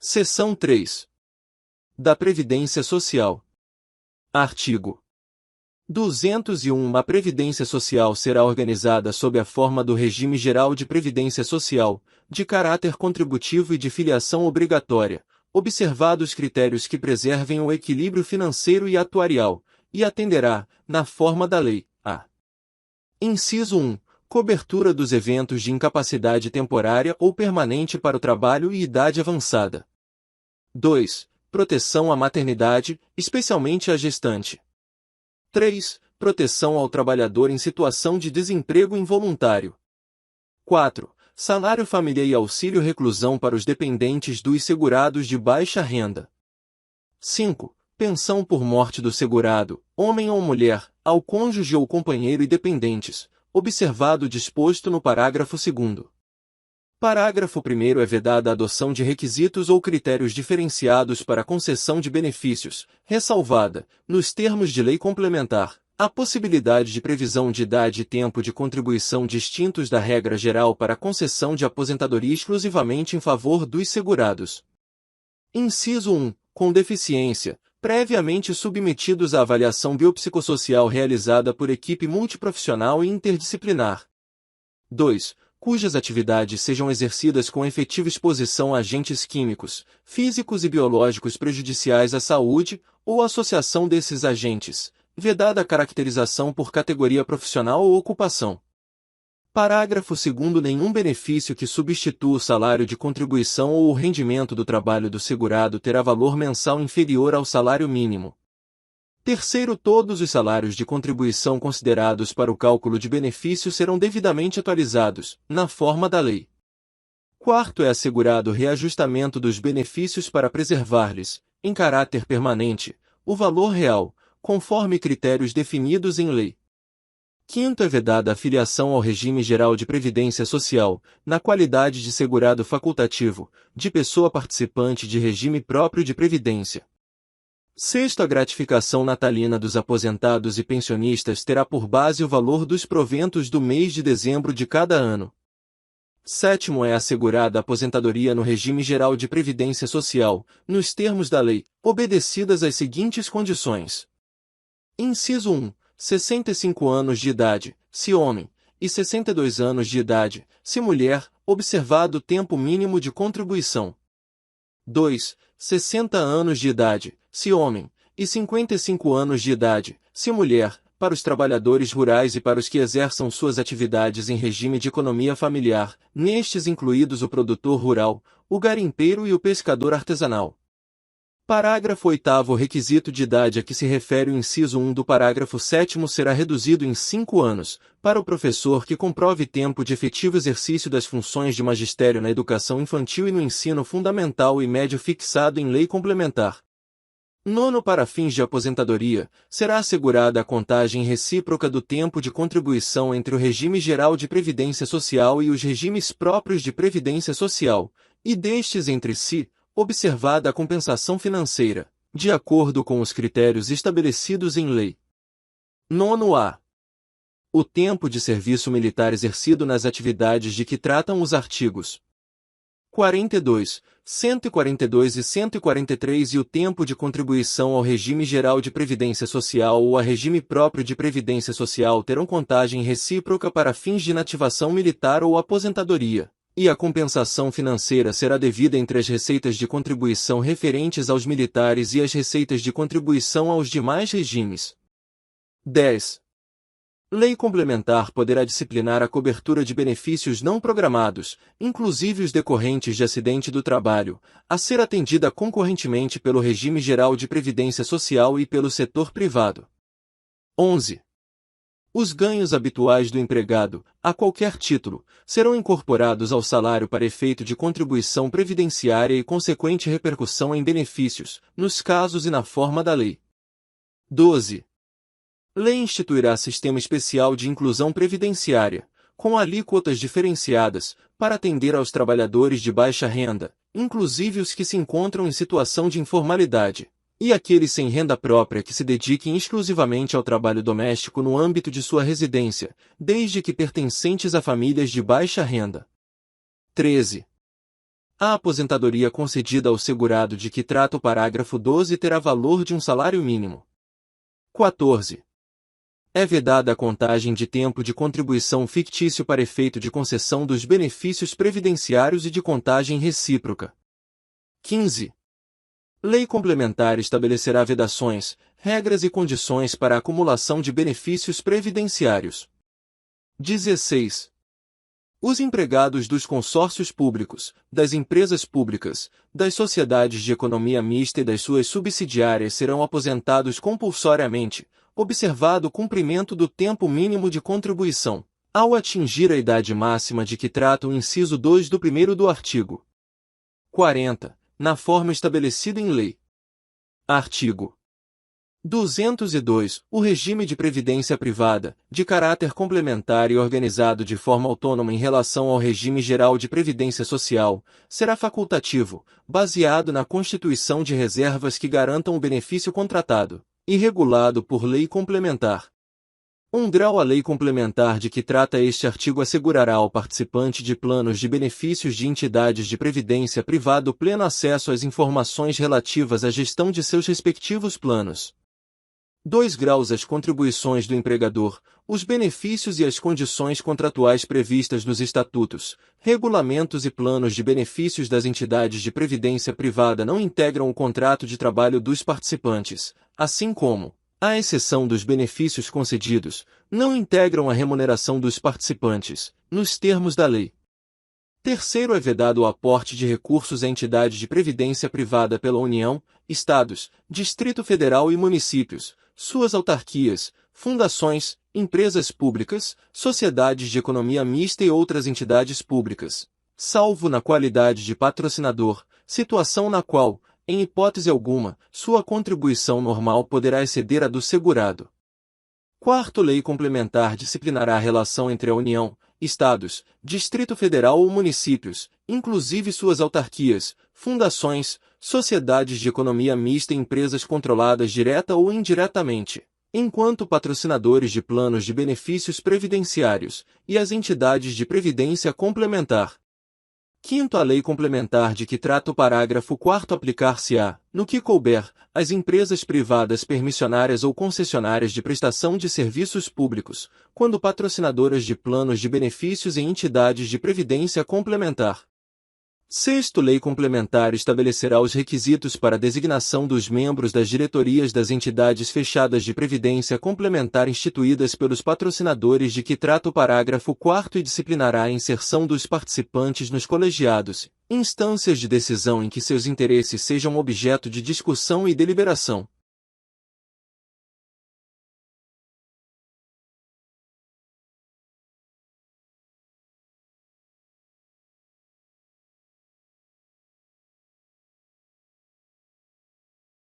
Seção 3. Da Previdência Social. Artigo 201. A Previdência Social será organizada sob a forma do Regime Geral de Previdência Social, de caráter contributivo e de filiação obrigatória, observados critérios que preservem o equilíbrio financeiro e atuarial, e atenderá, na forma da lei, a: Inciso 1. Cobertura dos eventos de incapacidade temporária ou permanente para o trabalho e idade avançada. 2. Proteção à maternidade, especialmente à gestante. 3. Proteção ao trabalhador em situação de desemprego involuntário. 4. Salário família e auxílio reclusão para os dependentes dos segurados de baixa renda. 5. Pensão por morte do segurado, homem ou mulher, ao cônjuge ou companheiro e dependentes, observado o disposto no parágrafo 2º. Parágrafo 1º. É vedada a adoção de requisitos ou critérios diferenciados para a concessão de benefícios, ressalvada, nos termos de lei complementar, a possibilidade de previsão de idade e tempo de contribuição distintos da regra geral para a concessão de aposentadoria exclusivamente em favor dos segurados. Inciso 1. Com deficiência, previamente submetidos à avaliação biopsicossocial realizada por equipe multiprofissional e interdisciplinar. 2. Cujas atividades sejam exercidas com efetiva exposição a agentes químicos, físicos e biológicos prejudiciais à saúde, ou associação desses agentes, vedada a caracterização por categoria profissional ou ocupação. Parágrafo 2º. Nenhum benefício que substitua o salário de contribuição ou o rendimento do trabalho do segurado terá valor mensal inferior ao salário mínimo. 3. Todos os salários de contribuição considerados para o cálculo de benefício serão devidamente atualizados, na forma da lei. 4. É assegurado o reajustamento dos benefícios para preservar-lhes, em caráter permanente, o valor real, conforme critérios definidos em lei. 5. É vedada a filiação ao regime geral de previdência social, na qualidade de segurado facultativo, de pessoa participante de regime próprio de previdência. 6. A gratificação natalina dos aposentados e pensionistas terá por base o valor dos proventos do mês de dezembro de cada ano. 7. É assegurada a aposentadoria no regime geral de previdência social, nos termos da lei, obedecidas as seguintes condições. Inciso 1. 65 anos de idade, se homem, e 62 anos de idade, se mulher, observado o tempo mínimo de contribuição. 2. 60 anos de idade, se homem, e 55 anos de idade, se mulher, para os trabalhadores rurais e para os que exerçam suas atividades em regime de economia familiar, nestes incluídos o produtor rural, o garimpeiro e o pescador artesanal. Parágrafo 8º. O requisito de idade a que se refere o inciso 1 do parágrafo 7º será reduzido em 5 anos, para o professor que comprove tempo de efetivo exercício das funções de magistério na educação infantil e no ensino fundamental e médio fixado em lei complementar. 9. Para fins de aposentadoria, será assegurada a contagem recíproca do tempo de contribuição entre o regime geral de previdência social e os regimes próprios de previdência social, e destes entre si, observada a compensação financeira, de acordo com os critérios estabelecidos em lei. 9a. O tempo de serviço militar exercido nas atividades de que tratam os artigos 42, 142 e 143 e o tempo de contribuição ao regime geral de previdência social ou a regime próprio de previdência social terão contagem recíproca para fins de inativação militar ou aposentadoria, e a compensação financeira será devida entre as receitas de contribuição referentes aos militares e as receitas de contribuição aos demais regimes. 10. Lei complementar poderá disciplinar a cobertura de benefícios não programados, inclusive os decorrentes de acidente do trabalho, a ser atendida concorrentemente pelo regime geral de previdência social e pelo setor privado. 11. Os ganhos habituais do empregado, a qualquer título, serão incorporados ao salário para efeito de contribuição previdenciária e consequente repercussão em benefícios, nos casos e na forma da lei. 12. Lei instituirá sistema especial de inclusão previdenciária, com alíquotas diferenciadas, para atender aos trabalhadores de baixa renda, inclusive os que se encontram em situação de informalidade, e aqueles sem renda própria que se dediquem exclusivamente ao trabalho doméstico no âmbito de sua residência, desde que pertencentes a famílias de baixa renda. 13. A aposentadoria concedida ao segurado de que trata o parágrafo 12 terá valor de um salário mínimo. 14. É vedada a contagem de tempo de contribuição fictício para efeito de concessão dos benefícios previdenciários e de contagem recíproca. 15. Lei complementar estabelecerá vedações, regras e condições para a acumulação de benefícios previdenciários. 16. Os empregados dos consórcios públicos, das empresas públicas, das sociedades de economia mista e das suas subsidiárias serão aposentados compulsoriamente, observado o cumprimento do tempo mínimo de contribuição, ao atingir a idade máxima de que trata o inciso 2 do 1º do artigo 40, na forma estabelecida em lei. Artigo 202. O regime de previdência privada, de caráter complementar e organizado de forma autônoma em relação ao regime geral de previdência social, será facultativo, baseado na constituição de reservas que garantam o benefício contratado, e regulado por lei complementar. 1 grau. A lei complementar de que trata este artigo assegurará ao participante de planos de benefícios de entidades de previdência privada o pleno acesso às informações relativas à gestão de seus respectivos planos. 2 graus. As contribuições do empregador, os benefícios e as condições contratuais previstas nos estatutos, regulamentos e planos de benefícios das entidades de previdência privada não integram o contrato de trabalho dos participantes, assim como, à exceção dos benefícios concedidos, não integram a remuneração dos participantes, nos termos da lei. 3º. É vedado o aporte de recursos a entidades de previdência privada pela União, Estados, Distrito Federal e municípios, suas autarquias, fundações, empresas públicas, sociedades de economia mista e outras entidades públicas, salvo na qualidade de patrocinador, situação na qual, em hipótese alguma, sua contribuição normal poderá exceder a do segurado. 4º. Lei complementar disciplinará a relação entre a União, Estados, Distrito Federal ou municípios, inclusive suas autarquias, fundações, sociedades de economia mista e empresas controladas direta ou indiretamente, enquanto patrocinadores de planos de benefícios previdenciários, e as entidades de previdência complementar. 5º. A lei complementar de que trata o parágrafo 4º aplicar-se-á, no que couber, às empresas privadas permissionárias ou concessionárias de prestação de serviços públicos, quando patrocinadoras de planos de benefícios em entidades de previdência complementar. 6º. Lei complementar estabelecerá os requisitos para a designação dos membros das diretorias das entidades fechadas de previdência complementar instituídas pelos patrocinadores de que trata o parágrafo 4º e disciplinará a inserção dos participantes nos colegiados, instâncias de decisão em que seus interesses sejam objeto de discussão e deliberação.